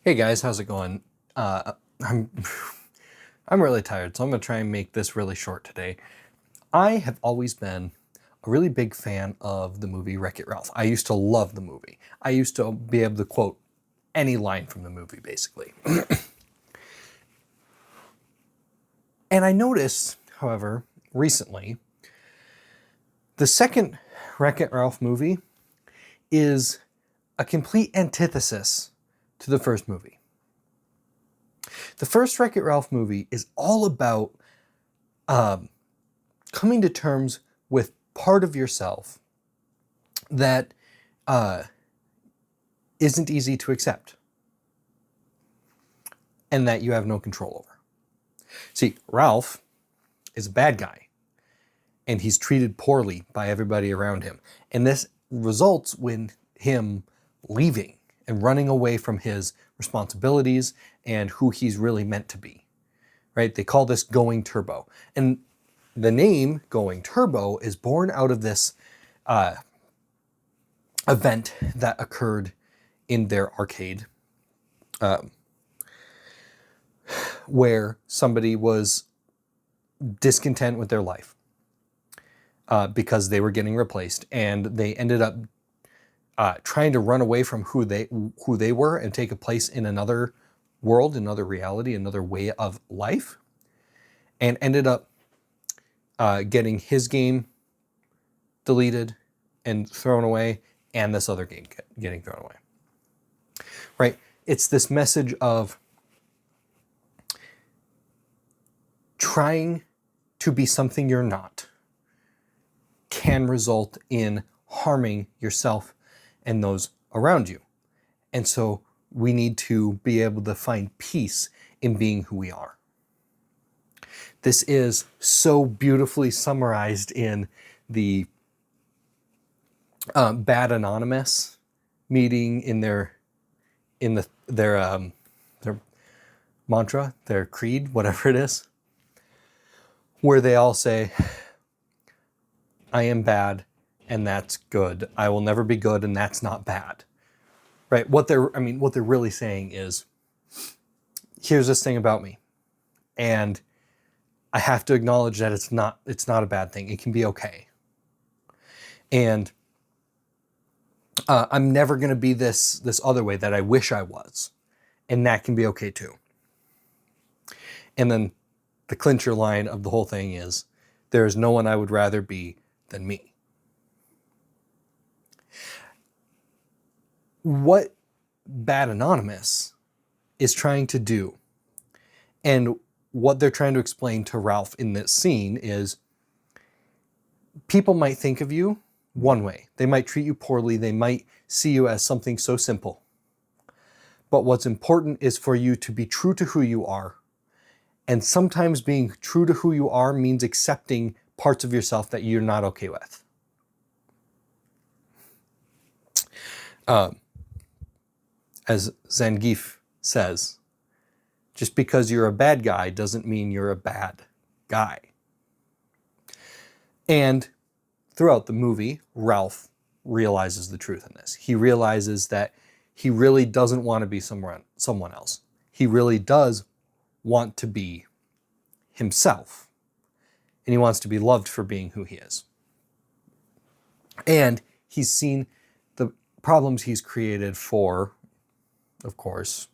Hey guys, how's it going? I'm I'm really tired, so I'm gonna try and make this really short today. I have always been a really big fan of the movie Wreck-It Ralph. I used to love the movie. I used to be able to quote any line from the movie, basically. And I noticed, however, recently, the second Wreck-It Ralph movie is a complete antithesis to the first movie. The first Wreck-It Ralph movie is all about coming to terms with part of yourself that isn't easy to accept and that you have no control over. See, Ralph is a bad guy and he's treated poorly by everybody around him. And this results in him leaving and running away from his responsibilities and who he's really meant to be. Right? They call this going turbo. And the name Going Turbo is born out of this event that occurred in their arcade, where somebody was discontent with their life because they were getting replaced, and they ended up trying to run away from who they were and take a place in another world, another reality, another way of life, and ended up getting his game deleted and thrown away, and this other game getting thrown away. Right? It's this message of trying to be something you're not can result in harming yourself and those around you. And so we need to be able to find peace in being who we are. This is so beautifully summarized in the Bad Anonymous meeting in their mantra, their creed, whatever it is, where they all say, I am bad and that's good. I will never be good and that's not bad. Right? What they're really saying is, here's this thing about me, and I have to acknowledge that it's not a bad thing. It can be okay. And I'm never going to be this other way that I wish I was. And that can be okay too. And then the clincher line of the whole thing is, there is no one I would rather be than me. What Bad Anonymous is trying to do, and what they're trying to explain to Ralph in this scene, is people might think of you one way. They might treat you poorly. They might see you as something so simple. But what's important is for you to be true to who you are. And sometimes being true to who you are means accepting parts of yourself that you're not okay with. As Zangief says, just because you're a bad guy doesn't mean you're a bad guy. And throughout the movie, Ralph realizes the truth in this. He realizes that he really doesn't want to be someone else. He really does want to be himself. And he wants to be loved for being who he is. And he's seen the problems he's created for, of course,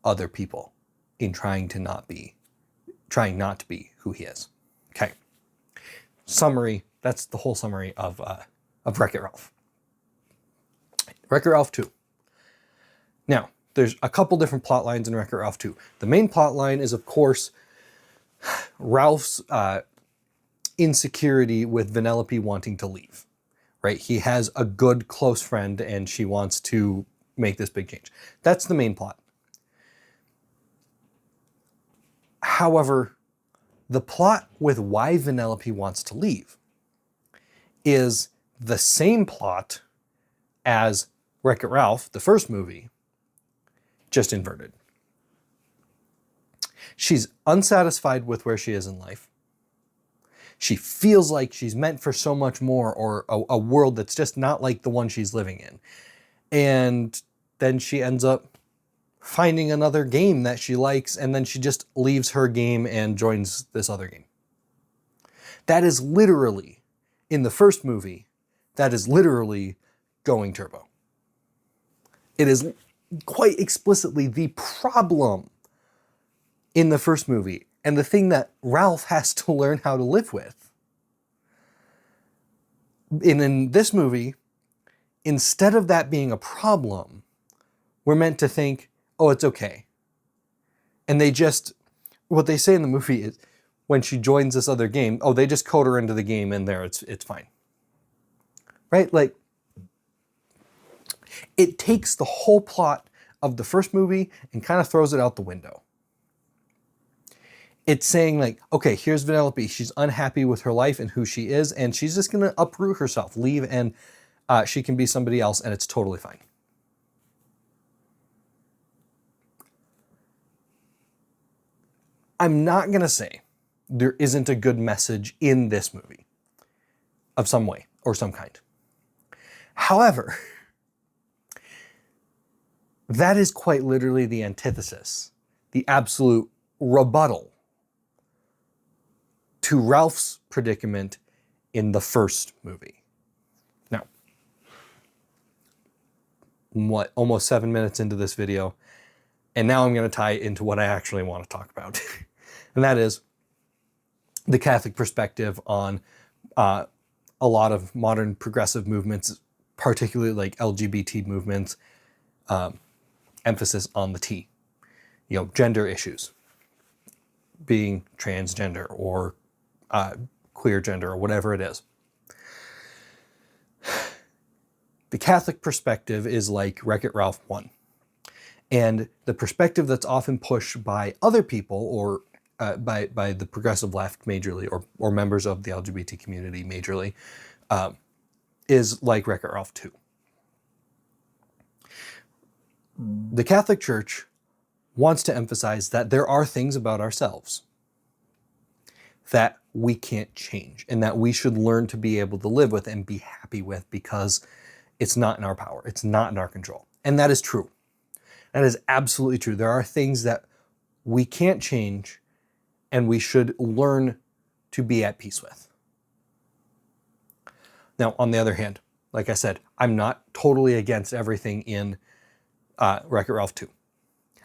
other people in trying not to be who he is. Okay. Summary, that's the whole summary of Wreck-It Ralph. Wreck-It Ralph 2. Now, there's a couple different plot lines in Wreck-It Ralph 2. The main plot line is, of course, Ralph's insecurity with Vanellope wanting to leave. Right? He has a good close friend and she wants to make this big change. That's the main plot. However, the plot with why Vanellope wants to leave is the same plot as Wreck-It Ralph, the first movie, just inverted. She's unsatisfied with where she is in life. She feels like she's meant for so much more, or a world that's just not like the one she's living in. And then she ends up finding another game that she likes, and then she just leaves her game and joins this other game. That is literally, in the first movie, that is literally going turbo. It is quite explicitly the problem in the first movie, and the thing that Ralph has to learn how to live with. And in this movie, instead of that being a problem, we're meant to think, oh, it's okay. And what they say in the movie is, when she joins this other game, oh, they just code her into the game and there, it's fine. Right? Like, it takes the whole plot of the first movie and kind of throws it out the window. It's saying like, okay, here's Vanellope. She's unhappy with her life and who she is, and she's just going to uproot herself, leave, and she can be somebody else, and it's totally fine. I'm not going to say there isn't a good message in this movie of some way or some kind. However, that is quite literally the antithesis, the absolute rebuttal to Ralph's predicament in the first movie. Now, almost 7 minutes into this video, and now I'm going to tie it into what I actually want to talk about. And that is the Catholic perspective on a lot of modern progressive movements, particularly like LGBT movements, emphasis on the T, gender issues, being transgender or queer gender or whatever it is. The Catholic perspective is like Wreck-It Ralph 1. And the perspective that's often pushed by other people or by the progressive left majorly, or members of the LGBT community majorly, is like Wreck-It Ralph 2. The Catholic Church wants to emphasize that there are things about ourselves that we can't change and that we should learn to be able to live with and be happy with because it's not in our power. It's not in our control. And that is true. That is absolutely true. There are things that we can't change and we should learn to be at peace with. Now, on the other hand, like I said, I'm not totally against everything in Wreck-It Ralph 2.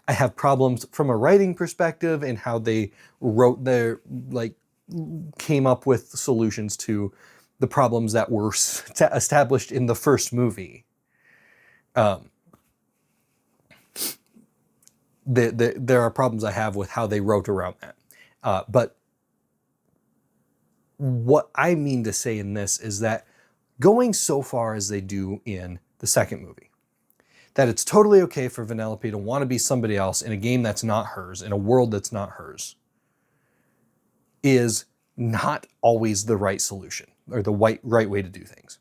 I have problems from a writing perspective and how they wrote came up with solutions to the problems that were established in the first movie. There are problems I have with how they wrote around that. But what I mean to say in this is that going so far as they do in the second movie, that it's totally okay for Vanellope to want to be somebody else in a game that's not hers, in a world that's not hers, is not always the right solution or the right way to do things.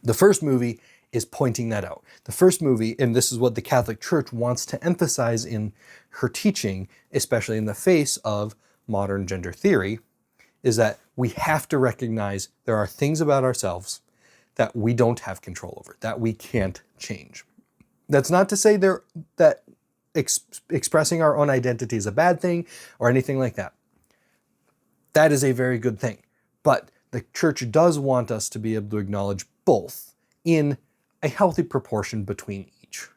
The first movie is pointing that out. The first movie, and this is what the Catholic Church wants to emphasize in her teaching, especially in the face of modern gender theory, is that we have to recognize there are things about ourselves that we don't have control over, that we can't change. That's not to say that expressing our own identity is a bad thing or anything like that. That is a very good thing. But the church does want us to be able to acknowledge both in a healthy proportion between each,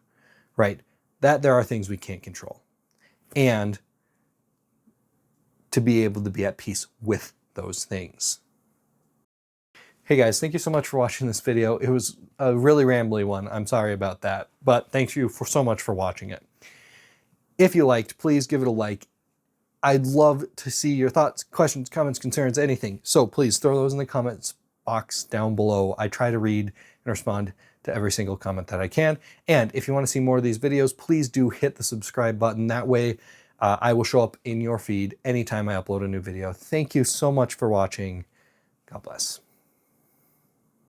right? That there are things we can't control. And to be able to be at peace with those things. Hey guys, thank you so much for watching this video. It was a really rambly one. I'm sorry about that, but thank you so much for watching it. If you liked, please give it a like. I'd love to see your thoughts, questions, comments, concerns, anything. So please throw those in the comments box down below. I try to read and respond to every single comment that I can. And if you want to see more of these videos, please do hit the subscribe button. That way I will show up in your feed anytime I upload a new video. Thank you so much for watching. God bless.